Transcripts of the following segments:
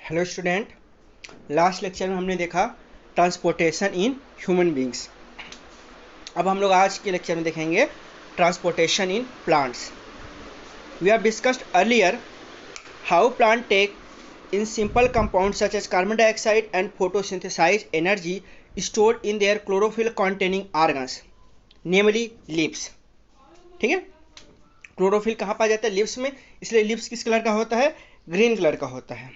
Hello student. Last lecture में हमने देखा ट्रांसपोर्टेशन इन ह्यूमन बींग्स। अब हम लोग आज के लेक्चर में देखेंगे transportation in plants. We have discussed earlier how plant take in simple compounds such as carbon dioxide and photosynthesise energy stored in their chlorophyll containing organs namely leaves. ठीक है, chlorophyll कहाँ पाया जाता है? लिव्स में, इसलिए लिव्स किस colour का होता है? ग्रीन कलर का होता है।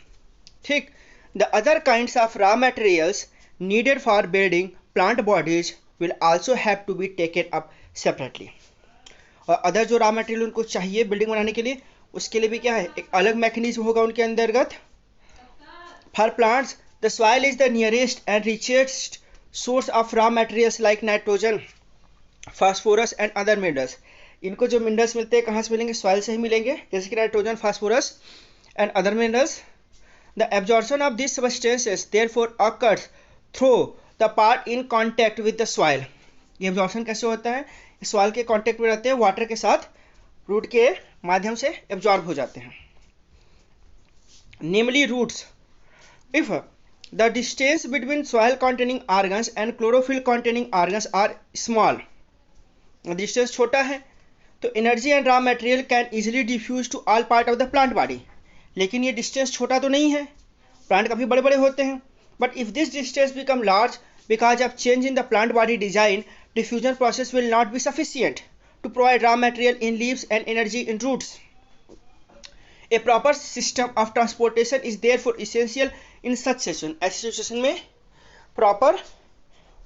ठीक, the other kinds of raw materials needed for building plant bodies will also have to be taken up separately। और अदर जो रॉ मटेरियल उनको चाहिए बिल्डिंग बनाने के लिए, उसके लिए भी क्या है, एक अलग मैकेनिज्म होगा उनके अंतर्गत। For plants the soil is the nearest and richest source of raw materials like nitrogen, phosphorus and other minerals. इनको जो मिनरल्स मिलते हैं कहाँ से मिलेंगे? सॉइल से ही मिलेंगे, जैसे कि nitrogen, phosphorus and other minerals. The absorption of these substances therefore occurs through the part in contact with the soil। ये absorption कैसे होता है? सॉइल के कांटेक्ट में रहते हैं, वाटर के साथ रूट के माध्यम से एब्जॉर्ब हो जाते हैं। Namely roots। If the distance between soil containing organs and chlorophyll containing organs are small, distance छोटा है तो energy and raw material can easily diffuse to all part of the plant body. लेकिन ये distance छोटा तो नहीं है, plant काफ़ी बड़े बड़े होते हैं। But if this distance become large because of change in the plant body design, diffusion process will not be sufficient to provide raw material in leaves and energy in roots. A proper system of transportation is therefore essential in such situation. ऐसी situation में proper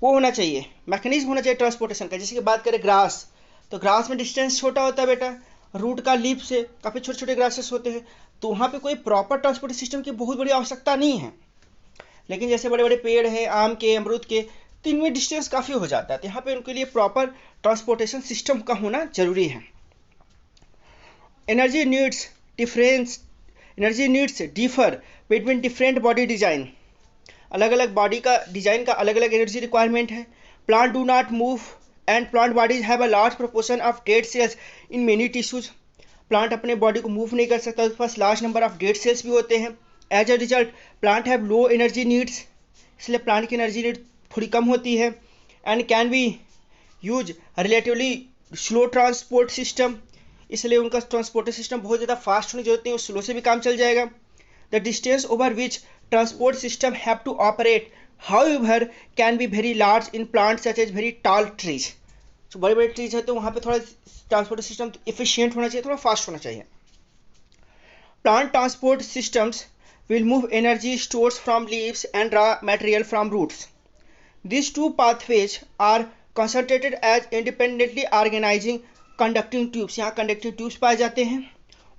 वो होना चाहिए, mechanism होना चाहिए transportation का। जैसे कि बात करें ग्रास, तो ग्रास में डिस्टेंस छोटा होता है बेटा, रूट का लीफ से काफ़ी छोटे छोटे ग्रासेस होते हैं, तो वहाँ पे कोई प्रॉपर ट्रांसपोर्ट सिस्टम की बहुत बड़ी आवश्यकता नहीं है। लेकिन जैसे बड़े बड़े पेड़ हैं, आम के, अमरूद के, तो इनमें डिस्टेंस काफ़ी हो जाता है, तो यहाँ पे उनके लिए प्रॉपर ट्रांसपोर्टेशन सिस्टम का होना जरूरी है। Energy needs differ between different body design. अलग अलग बॉडी का डिजाइन का अलग अलग एनर्जी रिक्वायरमेंट है। Plant do not move and plant bodies have a large proportion of dead cells in many tissues. Plant अपने बॉडी को मूव नहीं कर सकता, उसके पास large number of dead cells भी होते हैं। As a result plant have low energy needs, इसलिए प्लांट की एनर्जी नीड थोड़ी कम होती है। And can be use relatively slow transport system, इसलिए उनका ट्रांसपोर्ट सिस्टम बहुत ज़्यादा फास्ट होने की जरूरत नहीं है, स्लो से भी काम चल जाएगा। The distance over which transport system have to operate however can be very large in plant such as very tall trees. जो बड़े बड़े ट्रीज है तो वहाँ पे थोड़ा ट्रांसपोर्ट सिस्टम इफिशियंट होना चाहिए, थोड़ा फास्ट होना चाहिए। Plant transport systems will move energy stores from leaves and raw material from roots. These two pathways are concentrated as independently organizing conducting tubes। यहाँ conducting tubes पाए जाते हैं।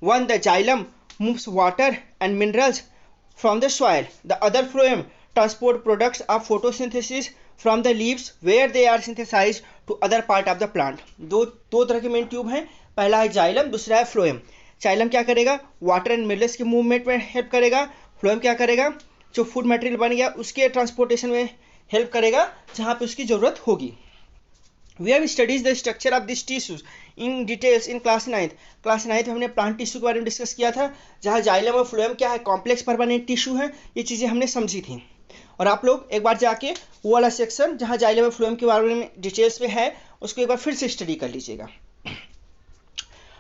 One, the xylem moves water and minerals from the soil. The other phloem transport products of photosynthesis from the leaves where they are synthesized to other part of the plant। दो तरह के main tube हैं, पहला है xylem, दूसरा है phloem. Xylem क्या करेगा? वाटर एंड मिनरल्स के मूवमेंट में हेल्प करेगा। फ्लोएम क्या करेगा? जो फूड मटेरियल बन गया उसके ट्रांसपोर्टेशन में हेल्प करेगा जहाँ पे उसकी ज़रूरत होगी। We have studies the structure of this tissues in details in class 9। Class 9 में हमने प्लांट टिश्यू के बारे में डिस्कस किया था, जहाँ जाइलम और फ्लोएम क्या है, कॉम्प्लेक्स परमानेंट टिश्यू है। ये चीज़ें हमने समझी थी, और आप लोग एक बार जाके वो वाला सेक्शन जहाँ जाइलम और फ्लोएम के बारे में डिटेल्स में है उसको एक बार फिर से स्टडी कर लीजिएगा।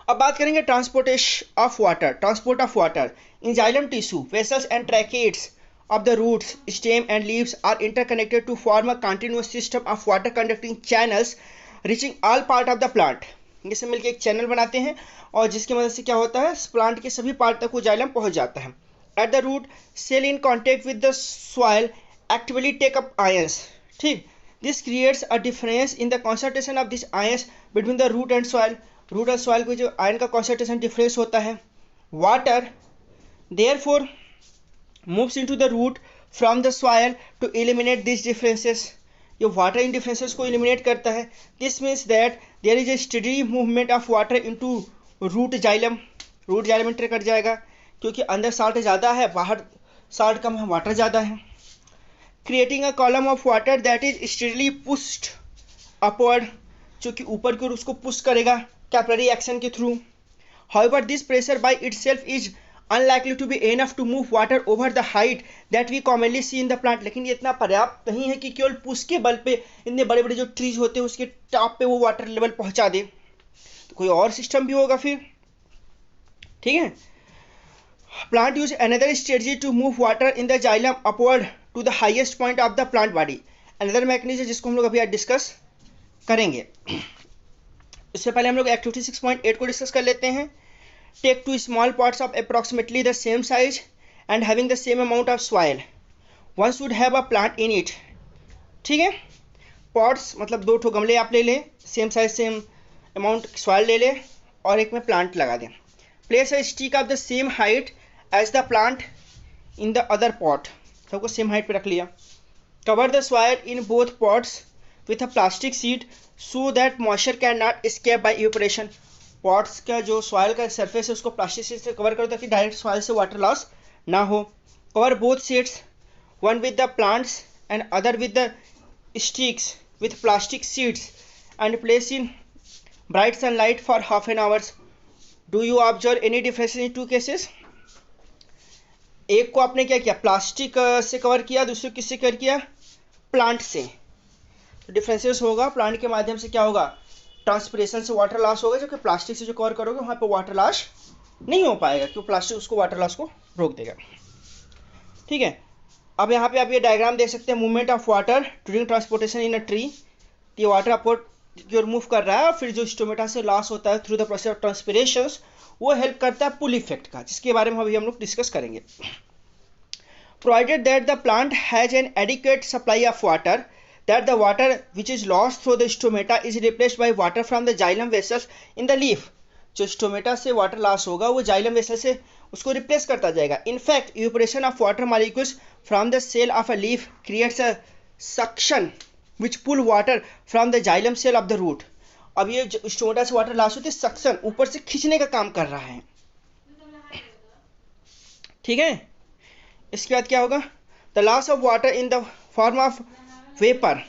अब बात करेंगे transportation of water. Transport of water in xylem tissue, vessels and tracheids of the roots, stem and leaves are interconnected to form a continuous system of water conducting channels reaching all part of the plant। ये सब मिलकर एक channel बनाते हैं और जिसकी मदद से क्या होता है, प्लांट के सभी पार्ट तक वो जाइलम पहुंच जाता है। At the root cell in contact with the soil actively take up ions. ठीक, this creates a difference in the concentration of this ions between the root and soil. Root और soil को जो ion का concentration difference होता है। Water therefore moves into the root from the soil to eliminate these differences। ये water in differences को eliminate करता है। This means that there is a steady movement of water into root xylem। root xylem enter कर जाएगा क्योंकि अंदर salt ज़्यादा है, बाहर salt कम है, water ज़्यादा है। Creating a column of water that is steadily pushed upward, जो कि ऊपर की ओर उसको push करेगा capillary action के through। However, this pressure by itself is unlikely to be enough to move water over the height that we commonly see in the plant. लेकिन ये इतना पर्याप्त नहीं है कि केवल पुश के बल पे इतने बड़े बड़े जो ट्रीज होते हैं उसके टॉप पे वो वाटर लेवल पहुंचा दे, तो कोई और सिस्टम भी होगा फिर, ठीक है. Plant use another strategy to move water in the xylem upward to the highest point of the plant body. Another mechanism जिसको हम लोग अभी डिस्कस करेंगे. इससे पहले हम लोग एक्टिविटी 6.8 को डिस्कस कर लेते हैं. Take 2 small pots of approximately the same size and having the same amount of soil. One should have a plant in it. ठीक है. पॉट्स मतलब 2 ठो गमले आप ले लें, same size same amount soil ले लें और एक में प्लांट लगा दें. Place a stick of the same height as the plant in the other pot. सबको सेम हाइट पे रख लिया. Cover the soil in both pots with a plastic sheet so that moisture can not escape by evaporation. Pots का जो soil का surface है उसको plastic sheet से कवर करो ताकि डायरेक्ट सॉइल से वाटर लॉस ना हो. Cover both sheets, one with the plants and other with the sticks with plastic sheets and place in bright sunlight for half an hour. Do you observe any difference in 2 cases? एक को आपने क्या किया, plastic से cover किया, दूसरे किससे cover किया, प्लांट से. तो डिफरेंसेस होगा. प्लांट के माध्यम से क्या होगा, ट्रांसपिरेशन से वाटर लॉस होगा, जबकि प्लास्टिक से जो कवर करोगे वहाँ पे वाटर लॉस नहीं हो पाएगा क्योंकि प्लास्टिक उसको वाटर लॉस को रोक देगा. ठीक है. अब यहाँ पे आप ये डायग्राम देख सकते हैं, movement of water during transportation in a tree. ये वाटर अपवर्ड की ओर मूव कर रहा है और फिर जो स्टोमेटा से लॉस होता है through the process of transpiration वो हेल्प करता है पुल इफेक्ट का, जिसके बारे में अभी हम लोग डिस्कस करेंगे. Provided that the plant has an adequate supply of water, that the water which is lost through the stomata is replaced by water from the xylem vessels in the leaf. जो stomata से water loss होगा वो xylem vessel से उसको replace करता जाएगा. In fact evaporation of water molecules from the cell of a leaf creates a suction which pull water from the xylem cell of the root. अब ये स्टोमेटा से वाटर लॉस होती है, सक्शन ऊपर से खींचने का काम कर रहा है. ठीक है. इसके बाद क्या होगा, the loss of water in the form of vapour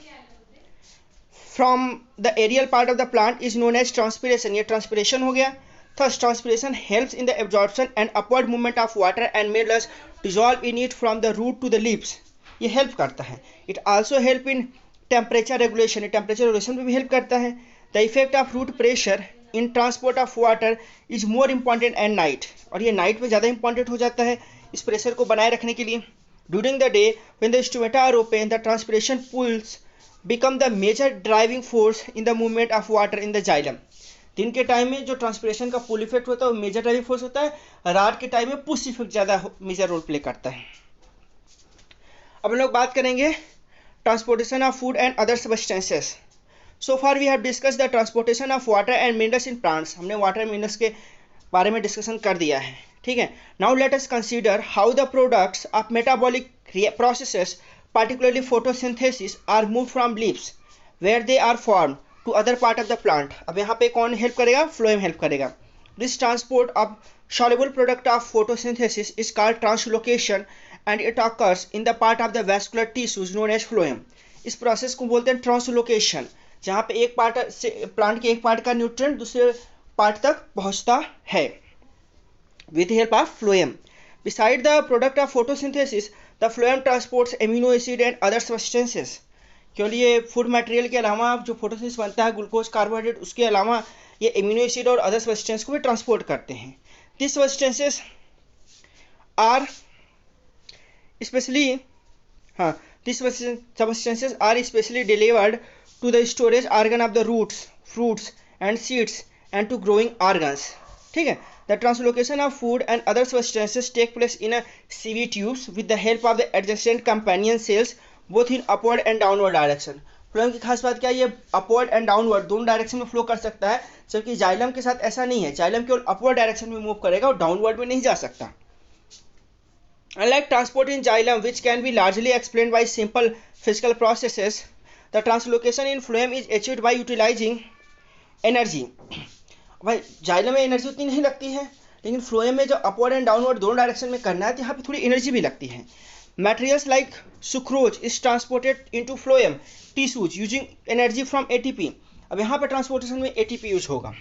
from the aerial part of the plant is known as transpiration. ये transpiration हो गया. Thus transpiration helps in the absorption and upward movement of water and minerals dissolve in it from the root to the leaves. ये help करता है. It also help in temperature regulation. ये temperature regulation में भी help करता है. The effect of root pressure in transport of water is more important at night. और ये night में ज़्यादा important हो जाता है इस pressure को बनाए रखने के लिए. During the day when the stomata are open, the transpiration pulls become the major driving force in the movement of water in the xylem. दिन के टाइम में जो ट्रांसपिरेशन का पुल इफेक्ट होता है वो मेजर ड्राइविंग फोर्स होता है, रात के टाइम में पुश इफेक्ट ज़्यादा मेजर रोल प्ले करता है. अब हम लोग बात करेंगे transportation of food and other substances. So far we have discuss the transportation of water and minerals in plants. हमने वाटर एंड मिनरल्स के बारे में डिस्कशन कर दिया है. ठीक है. Now let us consider how the products of metabolic processes particularly photosynthesis are moved from leaves where they are formed to other part of the plant. अब यहाँ पे कौन हेल्प करेगा, फ्लोएम हेल्प करेगा. This transport of soluble product of photosynthesis is called translocation and it occurs in the part of the vascular tissues known as phloem. इस process को बोलते हैं ट्रांसलोकेशन, जहाँ पे एक पार्ट से प्लांट के एक पार्ट का न्यूट्रिएंट दूसरे पार्ट तक पहुँचता है with the help of phloem. Beside the product of photosynthesis, the phloem transports amino acid and other substances. केवल ये फूड मटेरियल के अलावा जो फोटोसिंथेसिस बनता है ग्लूकोज कार्बोहाइड्रेट, उसके अलावा ये एमिनो एसिड और अदर सब्सटेंस को भी ट्रांसपोर्ट करते हैं. This substances are specially delivered to the storage organ of the roots, fruits and seeds and to growing organs. ठीक है. The translocation of food and other substances take place in a sieve tubes with the help of the adjacent companion cells both in upward and downward direction. Phloem की खास बात क्या है, ये upward and downward दोनों direction में flow कर सकता है, जबकि जाइलम के साथ ऐसा नहीं है. जाइलम केवल अपवर्ड डायरेक्शन में मूव करेगा और डाउनवर्ड में नहीं जा सकता. Unlike transport in xylem, which can be largely explained by simple physical processes, the translocation in phloem is achieved by utilizing energy. भाई जाइलम में एनर्जी उतनी नहीं लगती है, लेकिन फ्लोएम में जो अपवर्ड एंड डाउनवर्ड दोनों डायरेक्शन में करना है तो यहाँ पे थोड़ी एनर्जी भी लगती है. Materials like sucrose is transported into phloem tissues using energy from ATP. अब यहाँ पे ट्रांसपोर्टेशन में एटीपी यूज होगा.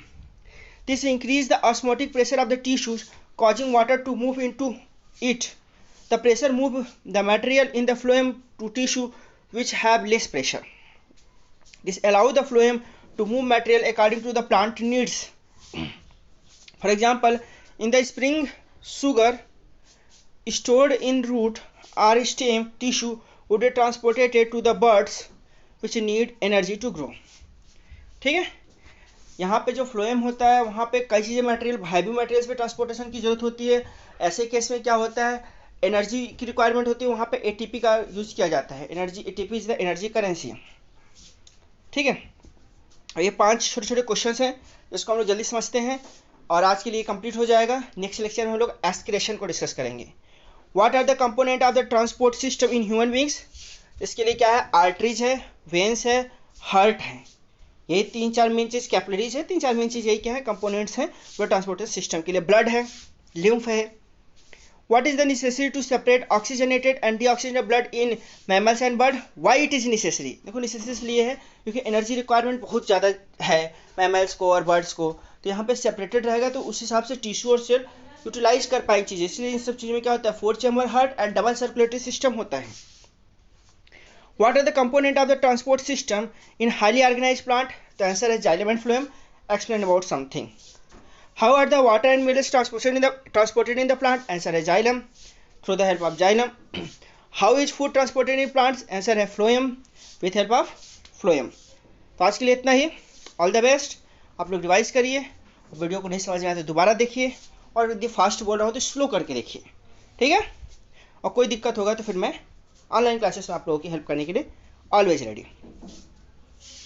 This increase the osmotic pressure of the tissues causing water to move into it. The pressure move the material in the phloem to tissue which have less pressure. This allows the phloem to move material according to the plant needs. For example, in the spring, sugar stored in root or stem tissue would be transported to the buds which need energy to grow. ठीक है, यहाँ पे जो phloem होता है वहाँ पे कई चीज़ें मटेरियल हैवी मटेरियल्स पे ट्रांसपोर्टेशन की जरूरत होती है. ऐसे केस में क्या होता है, एनर्जी की रिक्वायरमेंट होती है, वहाँ पे एटीपी का यूज किया जाता है. Energy, ATP is the energy currency. ठीक है, ये 5 छोटे छोटे क्वेश्चंस हैं जिसको हम लोग जल्दी समझते हैं और आज के लिए कंप्लीट हो जाएगा. नेक्स्ट लेक्चर में हम लोग एस्पिरेशन को डिस्कस करेंगे. What are the component of the transport system in human beings. इसके लिए क्या है, आर्टरीज है, वेन्स है, हार्ट है. यही 3-4 मेन चीज, कैपिलरीज है, 3-4 मेन चीज यही क्या है, कंपोनेंट्स हैं ब्लड ट्रांसपोर्टेशन सिस्टम के लिए. ब्लड है, लिम्फ है. What is the necessity to separate oxygenated and deoxygenated blood in mammals and bird? Why it is necessary? देखो necessary इसलिए है क्योंकि एनर्जी रिक्वायरमेंट बहुत ज़्यादा है मैमल्स को और बर्ड्स को, तो यहाँ पे सेपरेटेड रहेगा तो उस हिसाब से टिश्यू और सेल यूटिलाइज कर पाएंगे चीज़ें. इसलिए इन सब चीज़ों में क्या होता है, 4 chamber heart and double circulatory system होता है. What are the component of the transport system in highly organized plant? The answer is xylem and phloem. Explain about something. How are the water and minerals transported in the plant? Answer is xylem, through the help of xylem. How is food transported in plants? Answer है phloem, with help of phloem. तो आज के लिए इतना ही. All the best. आप लोग revise करिए, video को नहीं समझ में आया तो दोबारा देखिए, और यदि फास्ट बोल रहा हूँ तो स्लो करके देखिए. ठीक है, और कोई दिक्कत होगा तो फिर मैं ऑनलाइन क्लासेस में आप लोगों की हेल्प करने के लिए ऑलवेज रेडी.